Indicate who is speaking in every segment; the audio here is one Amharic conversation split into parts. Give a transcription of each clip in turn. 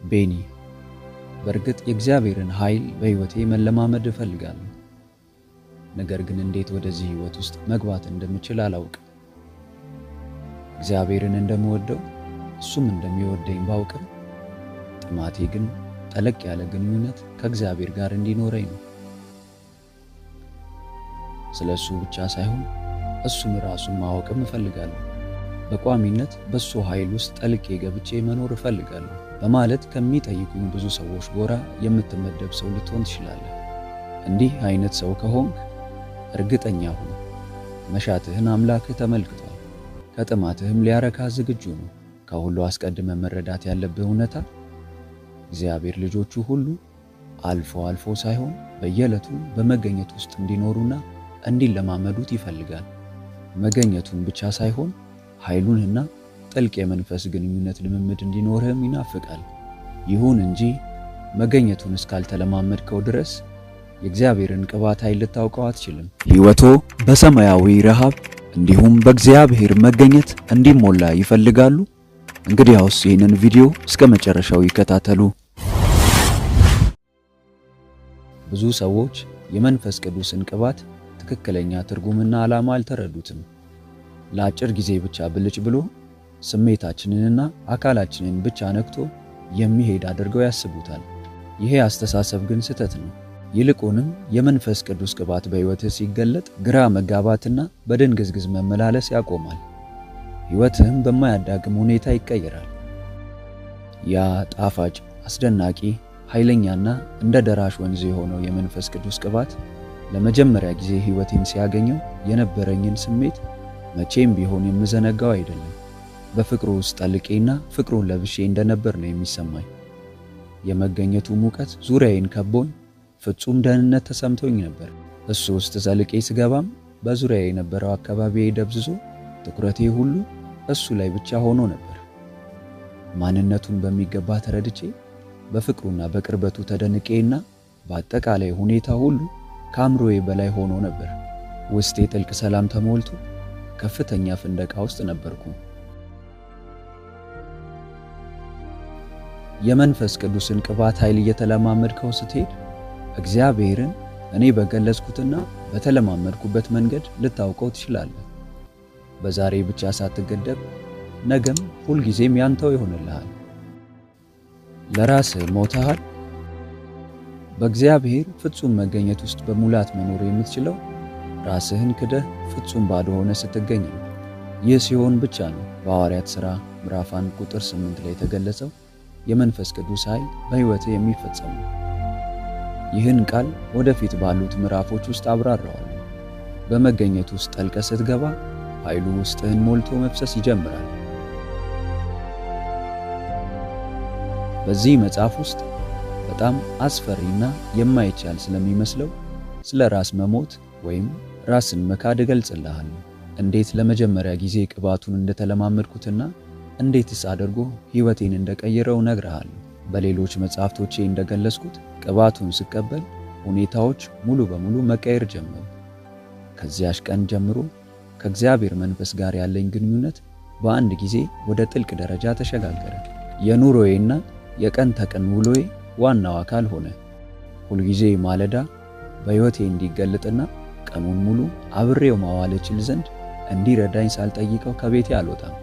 Speaker 1: ቤኒ በርግጥ የእግዚአብሔርን ኃይል በሕይወቴ መለማመድ እፈልጋለሁ። ነገር ግን እንዴት ወደዚህ ሕይወት ውስጥ መግባት እንደምችል አላውቅም። እግዚአብሔርን እንደምወደው እሱም እንደሚወደኝ ባውቅም ጥማቴ ግን ጠለቅ ያለ ግንኙነት ከእግዚአብሔር ጋር እንዲኖረኝ ነው። ስለሱ ብቻ ሳይሆን እሱን ራሱን ማወቅም እፈልጋለሁ። በቋሚነት በሱ ኃይል ውስጥ ጠልቄ ገብቼ መኖር እፈልጋለሁ በማለት ከሚጠይቁኝ ብዙ ሰዎች ጎራ የምትመደብ ሰው ልትሆን ትችላለህ። እንዲህ አይነት ሰው ከሆንክ እርግጠኛ ሁን፣ መሻትህን አምላክህ ተመልክቷል፣ ከጥማትህም ሊያረካ ዝግጁ ነው። ከሁሉ አስቀድመ መረዳት ያለብህ እውነታ እግዚአብሔር ልጆቹ ሁሉ አልፎ ሳይሆን በየዕለቱ በመገኘት ውስጥ እንዲኖሩና እንዲለማመዱት ይፈልጋል። መገኘቱን ብቻ ሳይሆን ኃይሉንና ጥልቅ የመንፈስ ግንኙነት ልምምድ እንዲኖርህም ይናፍቃል። ይሁን እንጂ መገኘቱን እስካልተለማመድከው ድረስ የእግዚአብሔርን ቅባት ኃይል ልታውቀው አትችልም። ሕይወቶ በሰማያዊ ረሃብ እንዲሁም በእግዚአብሔር መገኘት እንዲሞላ ይፈልጋሉ? እንግዲያውስ ይህንን ቪዲዮ እስከ መጨረሻው ይከታተሉ። ብዙ ሰዎች የመንፈስ ቅዱስን ቅባት ትክክለኛ ትርጉምና ዓላማ አልተረዱትም። ለአጭር ጊዜ ብቻ ብልጭ ብሎ ስሜታችንንና አካላችንን ብቻ ነክቶ የሚሄድ አድርገው ያስቡታል። ይሄ አስተሳሰብ ግን ስህተት ነው። ይልቁንም የመንፈስ ቅዱስ ቅባት በሕይወትህ ሲገለጥ ግራ መጋባትና በድንግዝግዝ መመላለስ ያቆማል። ሕይወትህም በማያዳግም ሁኔታ ይቀየራል። ያ ጣፋጭ፣ አስደናቂ፣ ኃይለኛና እንደ ደራሽ ወንዝ የሆነው የመንፈስ ቅዱስ ቅባት ለመጀመሪያ ጊዜ ሕይወቴን ሲያገኘው የነበረኝን ስሜት መቼም ቢሆን የምዘነጋው አይደለም። በፍቅሩ ውስጥ ጠልቄና ፍቅሩን ለብሼ እንደነበር ነው የሚሰማኝ። የመገኘቱ ሙቀት ዙሪያዬን ከቦኝ ፍጹም ደህንነት ተሰምቶኝ ነበር። እሱ ውስጥ ዘልቄ ስገባም በዙሪያዬ የነበረው አካባቢዬ ደብዝዞ ትኩረቴ ሁሉ እሱ ላይ ብቻ ሆኖ ነበር። ማንነቱን በሚገባ ተረድቼ በፍቅሩና በቅርበቱ ተደንቄና በአጠቃላይ ሁኔታ ሁሉ ከአእምሮዬ በላይ ሆኖ ነበር። ውስጤ ጥልቅ ሰላም ተሞልቶ ከፍተኛ ፍንደቃ ውስጥ ነበርኩ። የመንፈስ ቅዱስን ቅባት ኃይል እየተለማመድከው ስትሄድ እግዚአብሔርን እኔ በገለጽኩትና በተለማመድኩበት መንገድ ልታውቀው ትችላለህ። በዛሬ ብቻ ሳትገደብ ነገም ሁልጊዜም ያንተው ይሆንልሃል። ለራስህ ሞተሃል። በእግዚአብሔር ፍጹም መገኘት ውስጥ በሙላት መኖር የምትችለው ራስህን ክደህ ፍጹም ባዶ ሆነ ስትገኝ ነው። ይህ ሲሆን ብቻ ነው በሐዋርያት ሥራ ምዕራፍ 1 ቁጥር 8 ላይ የተገለጸው የመንፈስ ቅዱስ ኃይል በሕይወትህ የሚፈጸመው። ይህን ቃል ወደፊት ባሉት ምዕራፎች ውስጥ አብራራዋለሁ። በመገኘት ውስጥ ጠልቀህ ስትገባ ኃይሉ ውስጥህን ሞልቶ መፍሰስ ይጀምራል። በዚህ መጽሐፍ ውስጥ በጣም አስፈሪና የማይቻል ስለሚመስለው ስለ ራስ መሞት ወይም ራስን መካድ እገልጽልሃለሁ። እንዴት ለመጀመሪያ ጊዜ ቅባቱን እንደተለማመድኩትና እንዴትስ አድርጎ ሕይወቴን እንደቀየረው እነግርሃለሁ። በሌሎች መጽሐፍቶቼ እንደገለጽኩት ቅባቱን ስቀበል ሁኔታዎች ሙሉ በሙሉ መቀየር ጀመሩ። ከዚያሽ ቀን ጀምሮ ከእግዚአብሔር መንፈስ ጋር ያለኝ ግንኙነት በአንድ ጊዜ ወደ ጥልቅ ደረጃ ተሸጋገረ። የኑሮዬና የቀን ተቀን ውሎዬ ዋናው አካል ሆነ። ሁልጊዜ ማለዳ በሕይወቴ እንዲገለጥና ቀኑን ሙሉ አብሬው ማዋል እችል ዘንድ እንዲረዳኝ ሳልጠይቀው ከቤቴ አልወጣም።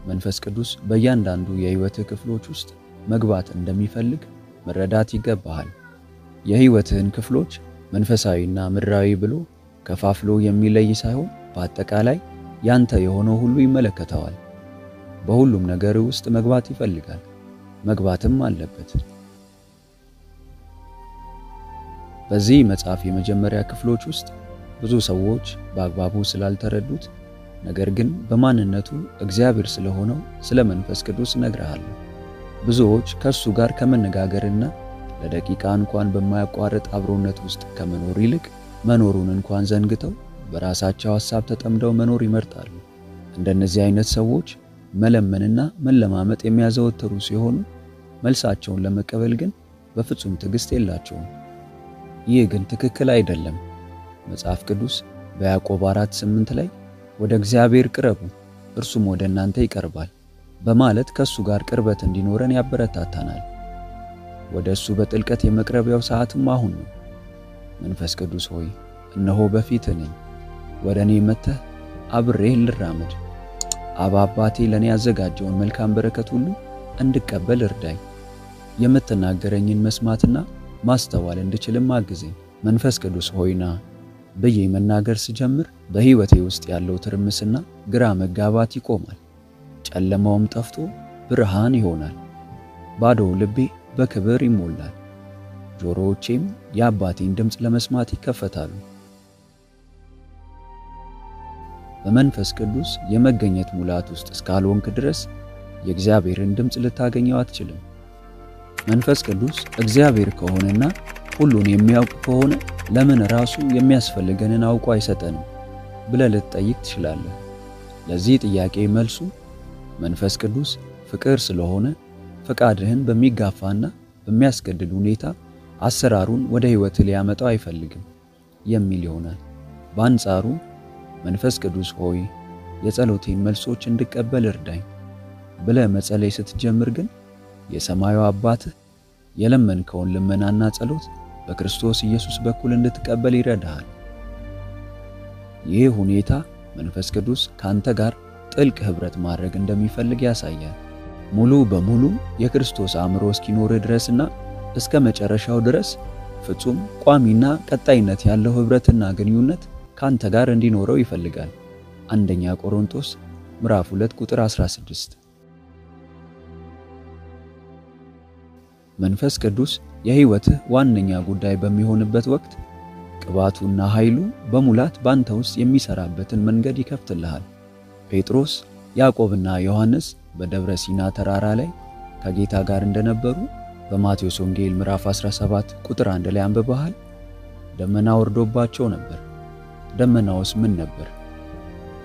Speaker 1: መንፈስ ቅዱስ በእያንዳንዱ የሕይወትህ ክፍሎች ውስጥ መግባት እንደሚፈልግ መረዳት ይገባሃል። የሕይወትህን ክፍሎች መንፈሳዊና ምድራዊ ብሎ ከፋፍሎ የሚለይ ሳይሆን በአጠቃላይ ያንተ የሆነው ሁሉ ይመለከተዋል። በሁሉም ነገር ውስጥ መግባት ይፈልጋል፣ መግባትም አለበት። በዚህ መጽሐፍ የመጀመሪያ ክፍሎች ውስጥ ብዙ ሰዎች በአግባቡ ስላልተረዱት ነገር ግን በማንነቱ እግዚአብሔር ስለሆነው ስለ መንፈስ ቅዱስ እነግርሃለሁ። ብዙዎች ከሱ ጋር ከመነጋገርና ለደቂቃ እንኳን በማያቋርጥ አብሮነት ውስጥ ከመኖር ይልቅ መኖሩን እንኳን ዘንግተው በራሳቸው ሐሳብ ተጠምደው መኖር ይመርጣሉ። እንደነዚህ አይነት ሰዎች መለመንና መለማመጥ የሚያዘወትሩ ሲሆኑ መልሳቸውን ለመቀበል ግን በፍጹም ትዕግስት የላቸውም። ይህ ግን ትክክል አይደለም። መጽሐፍ ቅዱስ በያዕቆብ 4:8 ላይ ወደ እግዚአብሔር ቅረቡ እርሱም ወደ እናንተ ይቀርባል በማለት ከሱ ጋር ቅርበት እንዲኖረን ያበረታታናል። ወደ እሱ በጥልቀት የመቅረቢያው ሰዓትም አሁን ነው። መንፈስ ቅዱስ ሆይ እነሆ በፊትህ ነኝ፣ ወደ እኔ መጥተህ አብሬህ ልራመድ። አባቴ ለኔ ያዘጋጀውን መልካም በረከት ሁሉ እንድቀበል እርዳኝ። የምትናገረኝን መስማትና ማስተዋል እንድችልም አግዘኝ። መንፈስ ቅዱስ ሆይና ብዬ መናገር ስጀምር በህይወቴ ውስጥ ያለው ትርምስና ግራ መጋባት ይቆማል። ጨለማውም ጠፍቶ ብርሃን ይሆናል። ባዶው ልቤ በክብር ይሞላል። ጆሮዎቼም የአባቴን ድምፅ ለመስማት ይከፈታሉ። በመንፈስ ቅዱስ የመገኘት ሙላት ውስጥ እስካልሆንክ ድረስ የእግዚአብሔርን ድምፅ ልታገኘው አትችልም። መንፈስ ቅዱስ እግዚአብሔር ከሆነና ሁሉን የሚያውቅ ከሆነ ለምን ራሱ የሚያስፈልገንን አውቆ አይሰጠንም ብለህ ልትጠይቅ ትችላለህ። ለዚህ ጥያቄ መልሱ መንፈስ ቅዱስ ፍቅር ስለሆነ ፈቃድህን በሚጋፋና በሚያስገድድ ሁኔታ አሰራሩን ወደ ህይወት ሊያመጣው አይፈልግም የሚል ይሆናል። በአንጻሩ መንፈስ ቅዱስ ሆይ የጸሎቴን መልሶች እንድቀበል እርዳኝ ብለህ መጸለይ ስትጀምር ግን የሰማዩ አባትህ የለመንከውን ልመናና ጸሎት በክርስቶስ ኢየሱስ በኩል እንድትቀበል ይረዳሃል። ይህ ሁኔታ መንፈስ ቅዱስ ካንተ ጋር ጥልቅ ህብረት ማድረግ እንደሚፈልግ ያሳያል። ሙሉ በሙሉ የክርስቶስ አእምሮ እስኪኖር ድረስና እስከ መጨረሻው ድረስ ፍጹም ቋሚና ቀጣይነት ያለው ህብረትና ግንኙነት ካንተ ጋር እንዲኖረው ይፈልጋል። አንደኛ ቆሮንቶስ ምዕራፍ 2 ቁጥር 16። መንፈስ ቅዱስ የህይወትህ ዋነኛ ጉዳይ በሚሆንበት ወቅት ቅባቱና ኃይሉ በሙላት ባንተ ውስጥ የሚሰራበትን መንገድ ይከፍትልሃል። ጴጥሮስ፣ ያዕቆብና ዮሐንስ በደብረ ሲና ተራራ ላይ ከጌታ ጋር እንደነበሩ በማቴዎስ ወንጌል ምዕራፍ 17 ቁጥር 1 ላይ አንብበሃል። ደመና ወርዶባቸው ነበር። ደመናውስ ምን ነበር?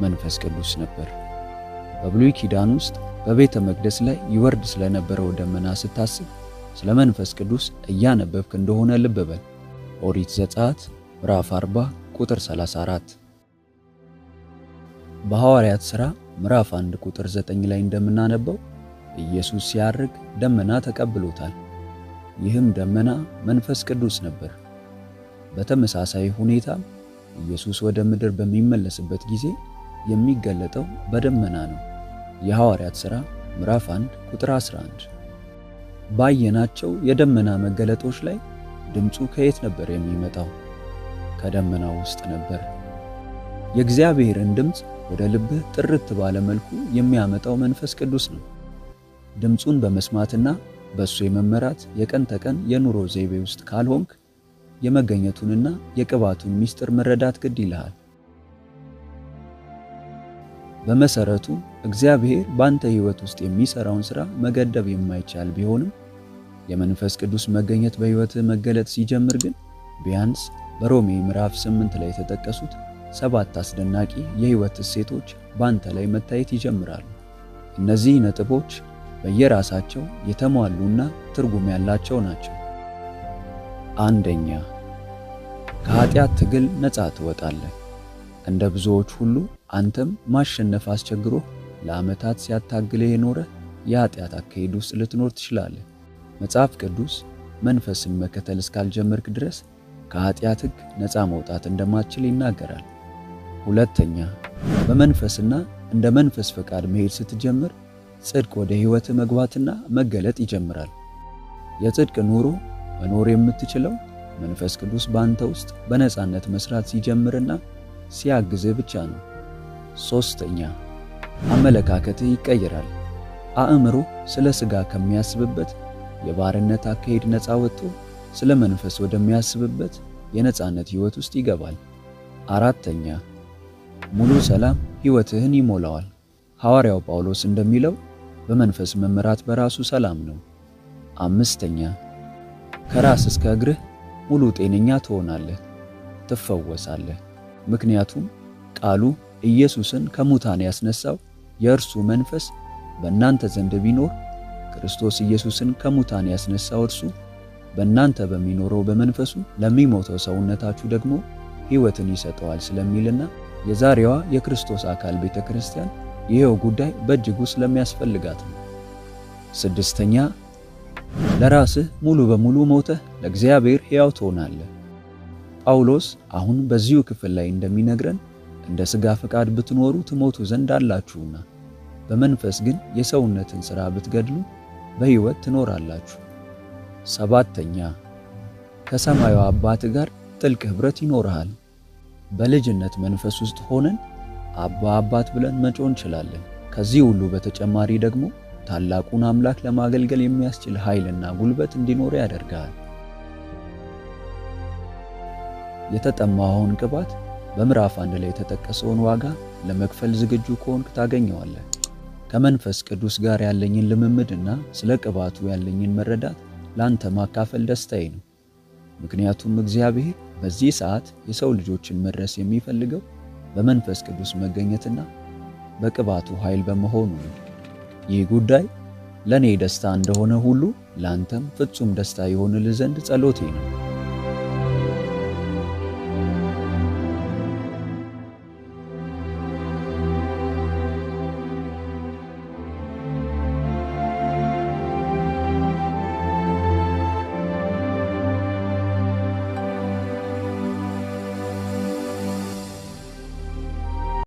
Speaker 1: መንፈስ ቅዱስ ነበር። በብሉይ ኪዳን ውስጥ በቤተ መቅደስ ላይ ይወርድ ስለነበረው ደመና ስታስብ ስለ መንፈስ ቅዱስ እያነበብክ እንደሆነ ልብ በል። ኦሪት ዘጸአት ምዕራፍ 40 ቁጥር 34። በሐዋርያት ሥራ ምዕራፍ 1 ቁጥር 9 ላይ እንደምናነበው ኢየሱስ ሲያርግ ደመና ተቀብሎታል። ይህም ደመና መንፈስ ቅዱስ ነበር። በተመሳሳይ ሁኔታ ኢየሱስ ወደ ምድር በሚመለስበት ጊዜ የሚገለጠው በደመና ነው። የሐዋርያት ሥራ ምዕራፍ 1 ቁጥር 11። ባየናቸው የደመና መገለጦች ላይ ድምፁ ከየት ነበር የሚመጣው? ከደመና ውስጥ ነበር። የእግዚአብሔርን ድምፅ ወደ ልብህ ጥርት ባለ መልኩ የሚያመጣው መንፈስ ቅዱስ ነው። ድምፁን በመስማትና በሱ የመመራት የቀን ተቀን የኑሮ ዘይቤ ውስጥ ካልሆንክ የመገኘቱንና የቅባቱን ምስጢር መረዳት ግድ ይልሃል። በመሰረቱ እግዚአብሔር ባንተ ህይወት ውስጥ የሚሰራውን ሥራ መገደብ የማይቻል ቢሆንም የመንፈስ ቅዱስ መገኘት በህይወትህ መገለጥ ሲጀምር ግን ቢያንስ በሮሜ ምዕራፍ 8 ላይ የተጠቀሱት 7 አስደናቂ የህይወት እሴቶች ባንተ ላይ መታየት ይጀምራሉ። እነዚህ ነጥቦች በየራሳቸው የተሟሉና ትርጉም ያላቸው ናቸው። አንደኛ፣ ከኃጢአት ትግል ነፃ ትወጣለህ። እንደ ብዙዎች ሁሉ አንተም ማሸነፍ አስቸግሮ ለዓመታት ሲያታግልህ የኖረ የኃጢአት አካሄድ ውስጥ ልትኖር ትችላለህ። መጽሐፍ ቅዱስ መንፈስን መከተል እስካልጀመርክ ድረስ ከኃጢአት ሕግ ነፃ መውጣት እንደማትችል ይናገራል። ሁለተኛ፣ በመንፈስና እንደ መንፈስ ፈቃድ መሄድ ስትጀምር ጽድቅ ወደ ህይወትህ መግባትና መገለጥ ይጀምራል። የጽድቅ ኑሮ መኖር የምትችለው መንፈስ ቅዱስ ባንተ ውስጥ በነፃነት መስራት ሲጀምርና ሲያግዝህ ብቻ ነው። ሶስተኛ፣ አመለካከትህ ይቀየራል። አእምሮ ስለ ሥጋ ከሚያስብበት የባርነት አካሄድ ነፃ ወጥቶ ስለ መንፈስ ወደሚያስብበት የነፃነት ህይወት ውስጥ ይገባል። አራተኛ፣ ሙሉ ሰላም ህይወትህን ይሞላዋል። ሐዋርያው ጳውሎስ እንደሚለው በመንፈስ መመራት በራሱ ሰላም ነው። አምስተኛ፣ ከራስ እስከ እግርህ ሙሉ ጤነኛ ትሆናለህ፣ ትፈወሳለህ። ምክንያቱም ቃሉ ኢየሱስን ከሙታን ያስነሳው የእርሱ መንፈስ በእናንተ ዘንድ ቢኖር ክርስቶስ ኢየሱስን ከሙታን ያስነሳው እርሱ በእናንተ በሚኖረው በመንፈሱ ለሚሞተው ሰውነታችሁ ደግሞ ሕይወትን ይሰጠዋል ስለሚልና የዛሬዋ የክርስቶስ አካል ቤተክርስቲያን ይሄው ጉዳይ በእጅጉ ስለሚያስፈልጋት ነው። ስድስተኛ ለራስህ ሙሉ በሙሉ ሞተህ ለእግዚአብሔር ሕያው ትሆናለህ። ጳውሎስ አሁን በዚሁ ክፍል ላይ እንደሚነግረን እንደ ሥጋ ፈቃድ ብትኖሩ ትሞቱ ዘንድ አላችሁና በመንፈስ ግን የሰውነትን ሥራ ብትገድሉ በሕይወት ትኖራላችሁ። ሰባተኛ ከሰማዩ አባት ጋር ጥልቅ ኅብረት ይኖርሃል። በልጅነት መንፈስ ውስጥ ሆነን አባ አባት ብለን መጮህ እንችላለን። ከዚህ ሁሉ በተጨማሪ ደግሞ ታላቁን አምላክ ለማገልገል የሚያስችል ኃይልና ጉልበት እንዲኖር ያደርጋል። የተጠማኸውን ቅባት በምዕራፍ 1 ላይ የተጠቀሰውን ዋጋ ለመክፈል ዝግጁ ከሆንክ ታገኘዋለህ። ከመንፈስ ቅዱስ ጋር ያለኝን ልምምድና ስለ ቅባቱ ያለኝን መረዳት ላንተ ማካፈል ደስታዬ ነው። ምክንያቱም እግዚአብሔር በዚህ ሰዓት የሰው ልጆችን መድረስ የሚፈልገው በመንፈስ ቅዱስ መገኘትና በቅባቱ ኃይል በመሆኑ ነው። ይህ ጉዳይ ለኔ ደስታ እንደሆነ ሁሉ ላንተም ፍጹም ደስታ ይሆንልህ ዘንድ ጸሎቴ ነው።